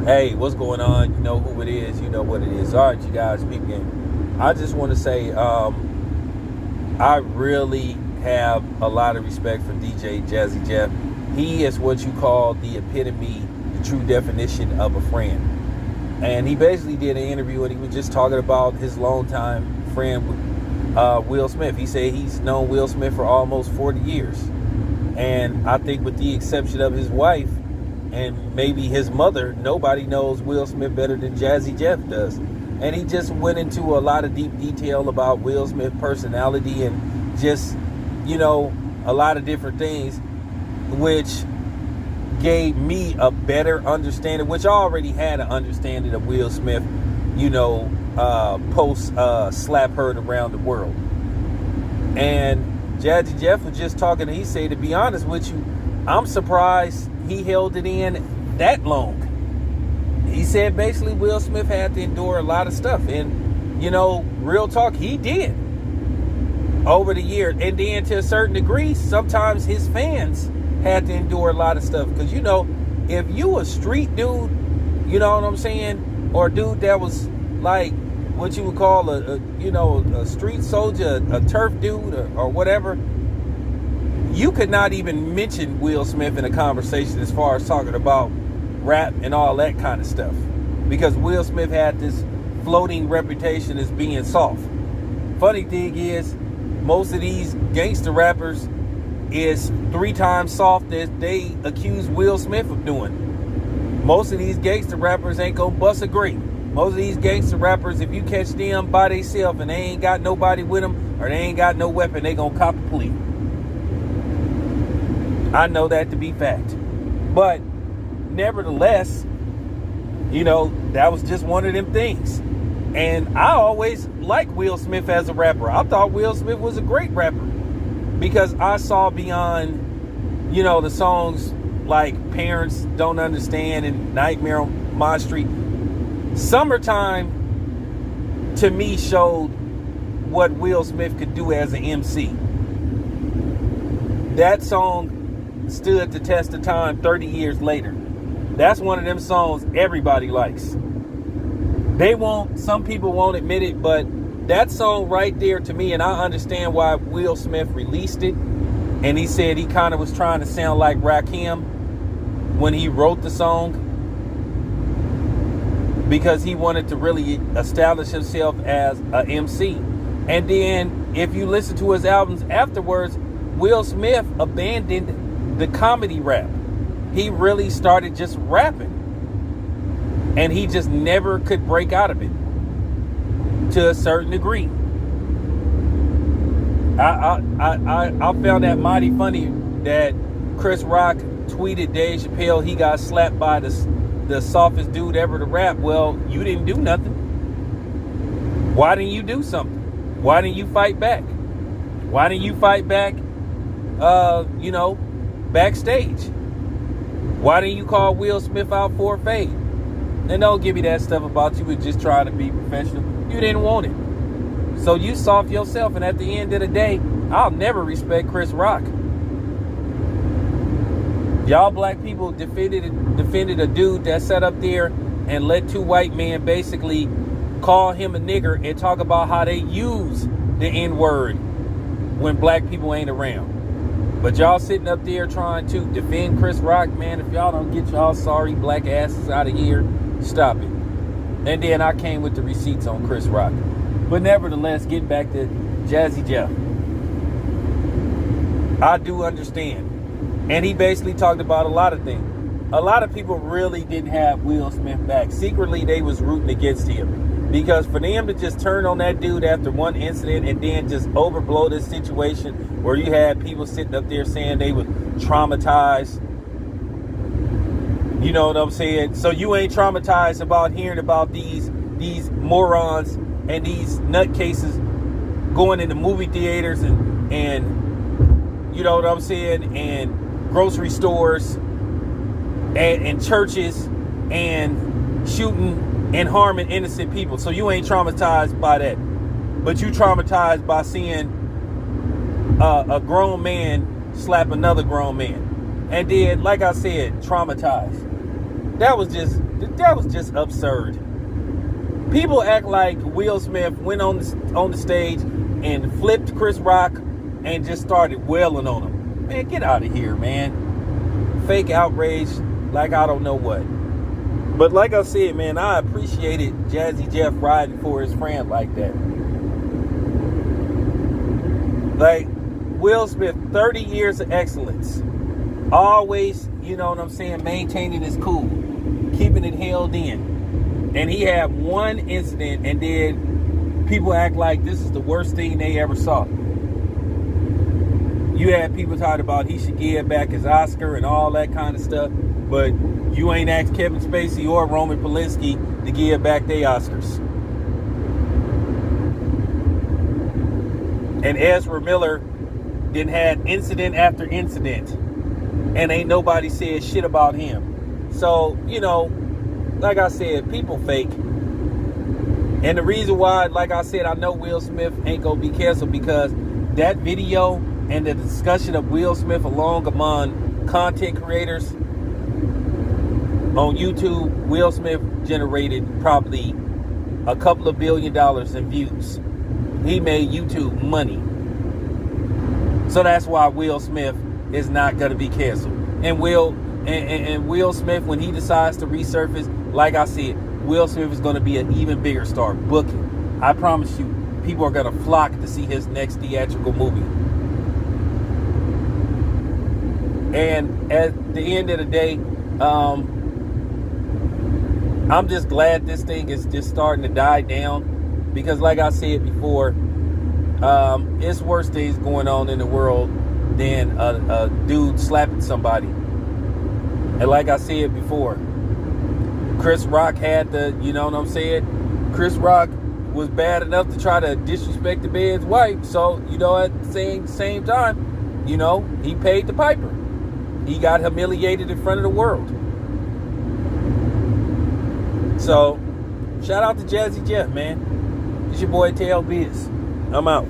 Hey, what's going on? You know who it is. You know what it is. All right, you guys, peep game. I just want to say I really have a lot of respect for DJ Jazzy Jeff. He is what you call the epitome, the true definition of a friend. And he basically did an interview and he was just talking about his longtime friend, Will Smith. He said he's known Will Smith for almost 40 years. And I think with the exception of his wife, and maybe his mother, nobody knows Will Smith better than Jazzy Jeff does. And he just went into a lot of deep detail about Will Smith's personality and just, a lot of different things, which gave me a better understanding, which I already had an understanding of Will Smith, post slap heard around the world. And Jazzy Jeff was just talking, and he said, to be honest with you, I'm surprised he held it in that long. He said basically Will Smith had to endure a lot of stuff. And, real talk, he did over the years. And then to a certain degree, sometimes his fans had to endure a lot of stuff. Because, if you a street dude, you know what I'm saying? Or a dude that was like what you would call a street soldier, a turf dude or whatever, you could not even mention Will Smith in a conversation as far as talking about rap and all that kind of stuff. Because Will Smith had this floating reputation as being soft. Funny thing is, most of these gangster rappers is 3 times soft as they accuse Will Smith of doing. Most of these gangster rappers ain't gonna bust a grape. Most of these gangster rappers, if you catch them by themselves and they ain't got nobody with them or they ain't got no weapon, they gonna cop a plea. I know that to be fact. But nevertheless, that was just one of them things. And I always liked Will Smith as a rapper. I thought Will Smith was a great rapper because I saw beyond, the songs like Parents Don't Understand and Nightmare on My Street. Summertime, to me, showed what Will Smith could do as an MC. That song stood the test of time 30 years later. That's one of them songs everybody likes. Some people won't admit it, but that song right there to me, and I understand why Will Smith released it, and he said he kind of was trying to sound like Rakim when he wrote the song, because he wanted to really establish himself as a MC. And then if you listen to his albums afterwards, Will Smith abandoned the comedy rap. He really started just rapping. And he just never could break out of it to a certain degree. I found that mighty funny that Chris Rock tweeted Dave Chappelle he got slapped by the softest dude ever to rap. Well, you didn't do nothing. Why didn't you do something? Why didn't you fight back? Why didn't you fight back backstage? Why didn't you call Will Smith out for a fade? And don't give me that stuff about you were just trying to be professional. You didn't want it. So you soft yourself, and at the end of the day, I'll never respect Chris Rock. Y'all black people defended a dude that sat up there and let 2 white men basically call him a nigger and talk about how they use the N-word when black people ain't around. But y'all sitting up there trying to defend Chris Rock, man, if y'all don't get y'all sorry black asses out of here, stop it. And then I came with the receipts on Chris Rock. But nevertheless, getting back to Jazzy Jeff. I do understand. And he basically talked about a lot of things. A lot of people really didn't have Will Smith back. Secretly, they was rooting against him. Because for them to just turn on that dude after one incident and then just overblow this situation where you had people sitting up there saying they were traumatized. You know what I'm saying? So you ain't traumatized about hearing about these morons and these nutcases going into movie theaters and you know what I'm saying, and grocery stores and churches and shooting and harming innocent people. So you ain't traumatized by that. But you traumatized by seeing a grown man slap another grown man. And then, like I said, traumatized. That was just absurd. People act like Will Smith went on the stage and flipped Chris Rock and just started wailing on him. Man, get out of here, man. Fake outrage like I don't know what. But like I said, man, I appreciated Jazzy Jeff riding for his friend like that. Like, Will Smith, 30 years of excellence. Always, you know what I'm saying, maintaining his cool. Keeping it held in. And he had one incident and then people act like this is the worst thing they ever saw. You had people talking about he should give back his Oscar and all that kind of stuff. But you ain't asked Kevin Spacey or Roman Polanski to give back their Oscars. And Ezra Miller then had incident after incident. And ain't nobody said shit about him. So, you know, like I said, people fake. And the reason why, like I said, I know Will Smith ain't gonna be canceled because that video and the discussion of Will Smith along among content creators on YouTube, Will Smith generated probably a couple of $1 billion in views. He made YouTube money. So that's why Will Smith is not going to be canceled. And Will Smith, when he decides to resurface, like I said, Will Smith is going to be an even bigger star. Booking. I promise you, people are going to flock to see his next theatrical movie. And at the end of the day, I'm just glad this thing is just starting to die down. Because like I said before, it's worse things going on in the world than a dude slapping somebody. And like I said before, Chris Rock had the, you know what I'm saying? Chris Rock was bad enough to try to disrespect the man's wife. So, you know, at the same time, you know, he paid the piper. He got humiliated in front of the world. So, shout out to Jazzy Jeff, man. It's your boy Tail Biz. I'm out.